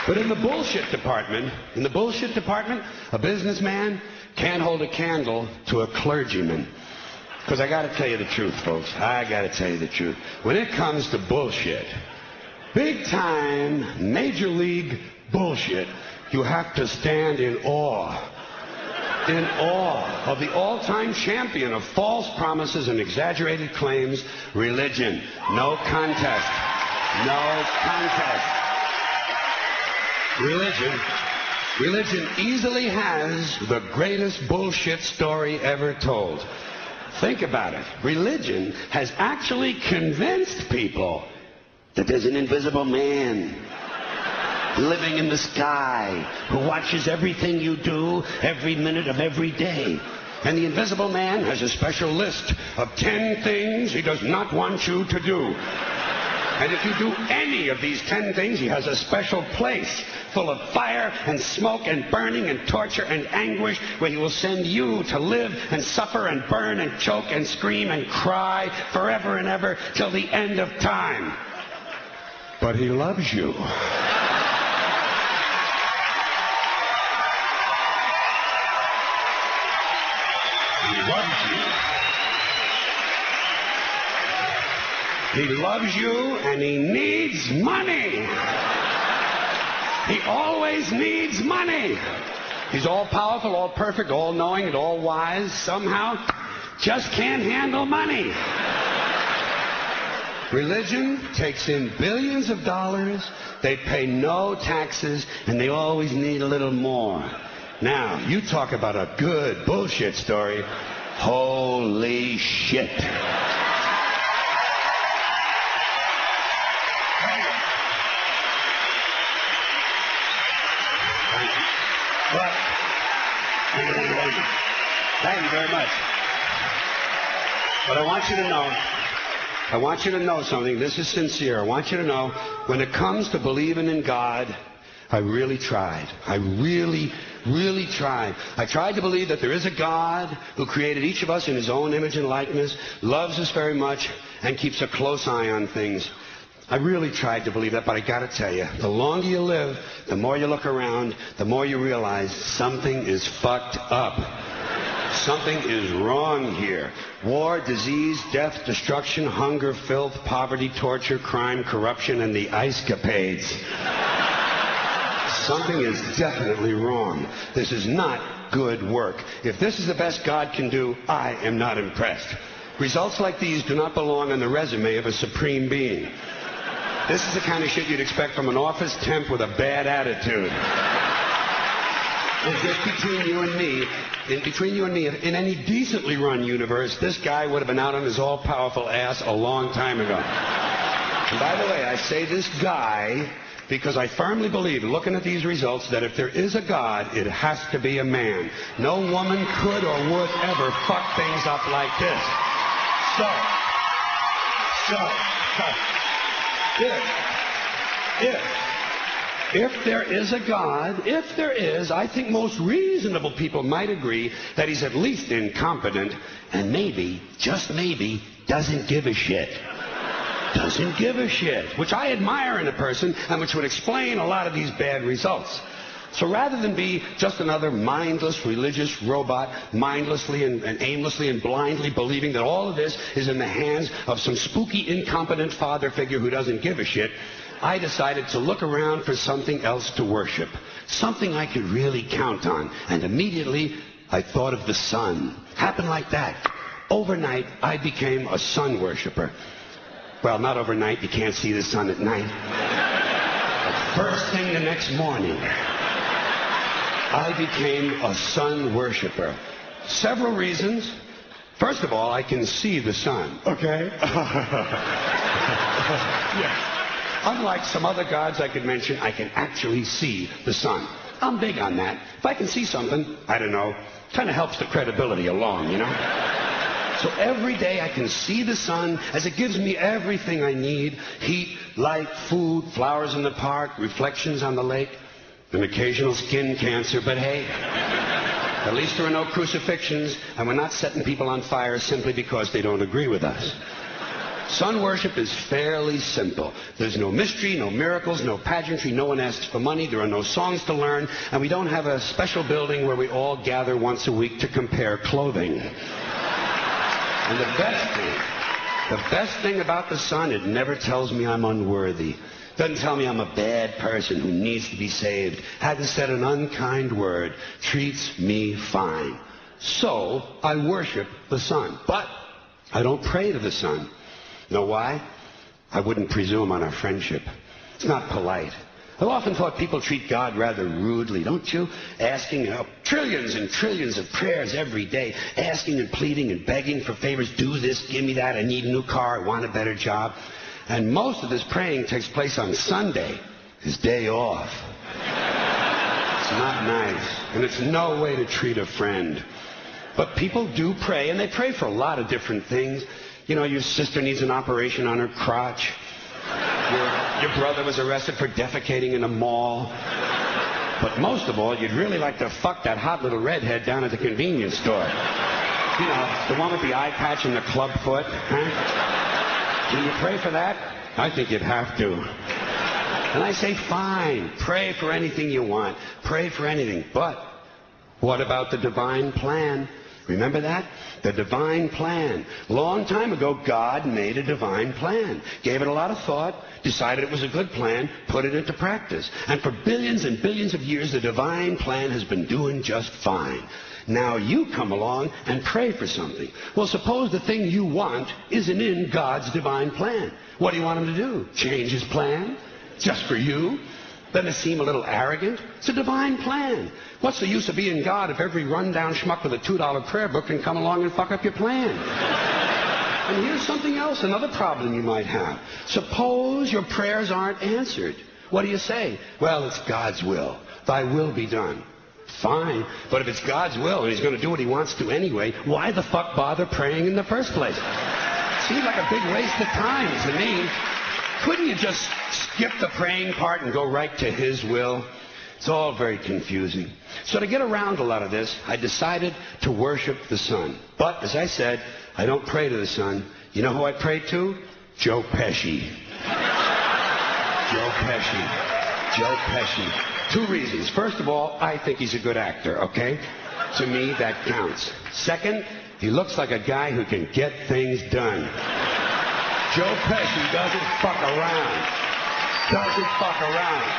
But in the bullshit department, a businessman can't hold a candle to a clergyman. Because I got to tell you the truth, folks. I got to tell you the truth. When it comes to bullshit, big time, major league bullshit, you have to stand in awe of the all-time champion of false promises and exaggerated claims, religion. No contest. No contest. Religion easily has the greatest bullshit story ever told. Think about it. Religion has actually convinced people that there's an invisible man living in the sky who watches everything you do every minute of every day. And the invisible man has a special list of 10 things he does not want you to do. And if you do any of these 10 things, he has a special place full of fire and smoke and burning and torture and anguish where he will send you to live and suffer and burn and choke and scream and cry forever and ever till the end of time. But he loves you. He loves you. He loves you and he needs money. He always needs money. He's all powerful, all perfect, all knowing, and all wise. Somehow, just can't handle money. Religion takes in billions of dollars. They pay no taxes, and they always need a little more. Now, you talk about a good bullshit story. Holy shit. Thank you very much. But I want you to know something. This is sincere. I want you to know, when it comes to believing in God, I really tried. I really tried. I tried to believe that there is a God who created each of us in his own image and likeness, loves us very much, and keeps a close eye on things. I really tried to believe that, but I got to tell you, the longer you live, the more you look around, the more you realize something is fucked up. Something is wrong here. War, disease, death, destruction, hunger, filth, poverty, torture, crime, corruption, and the ice-capades. Something is definitely wrong. This is not good work. If this is the best God can do, I am not impressed. Results like these do not belong on the resume of a supreme being. This is the kind of shit you'd expect from an office temp with a bad attitude. And just between you and me, in any decently run universe, this guy would have been out on his all-powerful ass a long time ago. And by the way, I say this guy because I firmly believe, looking at these results, that if there is a God, it has to be a man. No woman could or would ever fuck things up like this. If there is a God, if there is, I think most reasonable people might agree that he's at least incompetent and maybe, just maybe, doesn't give a shit. Doesn't give a shit, which I admire in a person and which would explain a lot of these bad results. So rather than be just another mindless religious robot, mindlessly and aimlessly and blindly believing that all of this is in the hands of some spooky, incompetent father figure who doesn't give a shit, I decided to look around for something else to worship, something I could really count on. And immediately, I thought of the sun. Happened like that. Overnight, I became a sun worshiper. Well, not overnight. You can't see the sun at night. But first thing the next morning, I became a sun worshiper. Several reasons. First of all, I can see the sun. Okay? Yes. Unlike some other gods I could mention, I can actually see the sun. I'm big on that. If I can see something, I don't know, kind of helps the credibility along, you know? So every day I can see the sun as it gives me everything I need. Heat, light, food, flowers in the park, reflections on the lake, an occasional skin cancer, but hey, at least there are no crucifixions, and we're not setting people on fire simply because they don't agree with us. Sun worship is fairly simple. There's no mystery, no miracles, no pageantry, no one asks for money, there are no songs to learn, and we don't have a special building where we all gather once a week to compare clothing. And the best thing about the sun, it never tells me I'm unworthy. Doesn't tell me I'm a bad person who needs to be saved. Hasn't said an unkind word. Treats me fine. So I worship the sun. But I don't pray to the sun. Know why? I wouldn't presume on our friendship. It's not polite. I've often thought people treat God rather rudely, don't you? Asking trillions and trillions of prayers every day, asking and pleading and begging for favors. Do this, give me that, I need a new car, I want a better job. And most of this praying takes place on Sunday, his day off. It's not nice, and it's no way to treat a friend. But people do pray, and they pray for a lot of different things. You know, your sister needs an operation on her crotch. Your brother was arrested for defecating in a mall. But most of all, you'd really like to fuck that hot little redhead down at the convenience store. You know, the one with the eye patch and the club foot. Huh? Can you pray for that? I think you'd have to. And I say, fine, pray for anything you want. Pray for anything. But what about the divine plan? Remember that? The divine plan. Long time ago, God made a divine plan. Gave it a lot of thought, decided it was a good plan, put it into practice. And for billions and billions of years, the divine plan has been doing just fine. Now you come along and pray for something. Well, suppose the thing you want isn't in God's divine plan. What do you want him to do? Change his plan? Just for you? Doesn't it seem a little arrogant? It's a divine plan. What's the use of being God if every rundown schmuck with a $2 prayer book can come along and fuck up your plan? And here's something else, another problem you might have. Suppose your prayers aren't answered. What do you say? Well, it's God's will. Thy will be done. Fine, but if it's God's will and he's going to do what he wants to anyway, why the fuck bother praying in the first place? Seems like a big waste of time to me. Couldn't you just skip the praying part and go right to his will? It's all very confusing. So to get around a lot of this, I decided to worship the sun. But, as I said, I don't pray to the sun. You know who I pray to? Joe Pesci. Joe Pesci. Joe Pesci. Two reasons. First of all, I think he's a good actor, okay? To me, that counts. Second, he looks like a guy who can get things done. Joe Pesci doesn't fuck around. Doesn't fuck around.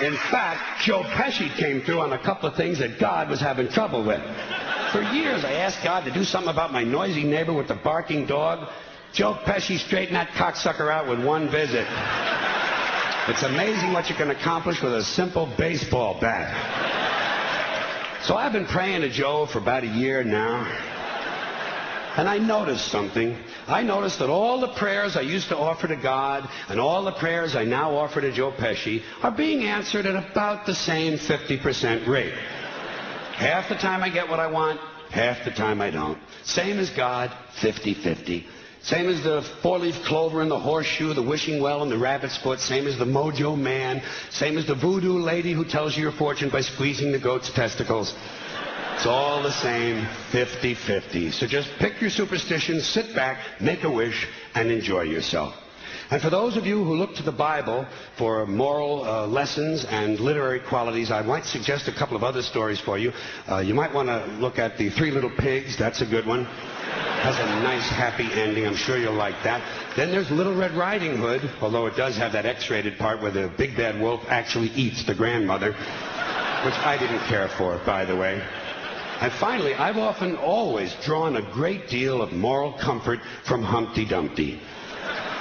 In fact, Joe Pesci came through on a couple of things that God was having trouble with. For years, I asked God to do something about my noisy neighbor with the barking dog. Joe Pesci straightened that cocksucker out with one visit. It's amazing what you can accomplish with a simple baseball bat. So I've been praying to Joe for about a year now. And I noticed something. I noticed that all the prayers I used to offer to God and all the prayers I now offer to Joe Pesci are being answered at about the same 50% rate. Half the time I get what I want, half the time I don't. Same as God, 50-50. Same as the four-leaf clover and the horseshoe, the wishing well and the rabbit's foot. Same as the mojo man. Same as the voodoo lady who tells you your fortune by squeezing the goat's testicles. It's all the same, 50-50. So just pick your superstition, sit back, make a wish, and enjoy yourself. And for those of you who look to the Bible for moral lessons and literary qualities, I might suggest a couple of other stories for you. You might want to look at The Three Little Pigs. That's a good one. Has a nice, happy ending. I'm sure you'll like that. Then there's Little Red Riding Hood, although it does have that X-rated part where the big bad wolf actually eats the grandmother, which I didn't care for, by the way. And finally, I've always drawn a great deal of moral comfort from Humpty Dumpty.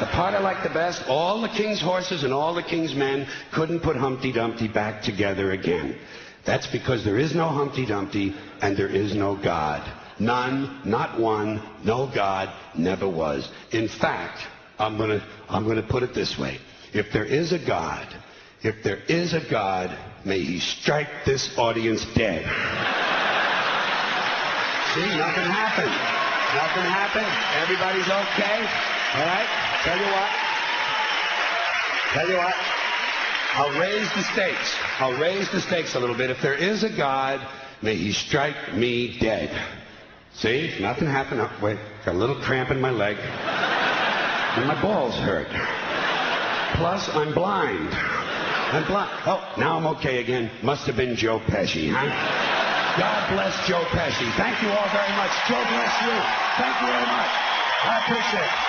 The part I like the best, all the king's horses and all the king's men couldn't put Humpty Dumpty back together again. That's because there is no Humpty Dumpty and there is no God. None, not one, no God, never was. In fact, I'm gonna put it this way. If there is a God, may he strike this audience dead. See, nothing happened. Nothing happened. Everybody's okay. All right? Tell you what. I'll raise the stakes. I'll raise the stakes a little bit. If there is a God, may he strike me dead. See? Nothing happened. Oh, wait. Got a little cramp in my leg. And my balls hurt. Plus, I'm blind. I'm blind. Oh, now I'm okay again. Must have been Joe Pesci, huh? God bless Joe Pesci. Thank you all very much. Joe bless you. Thank you very much. I appreciate it.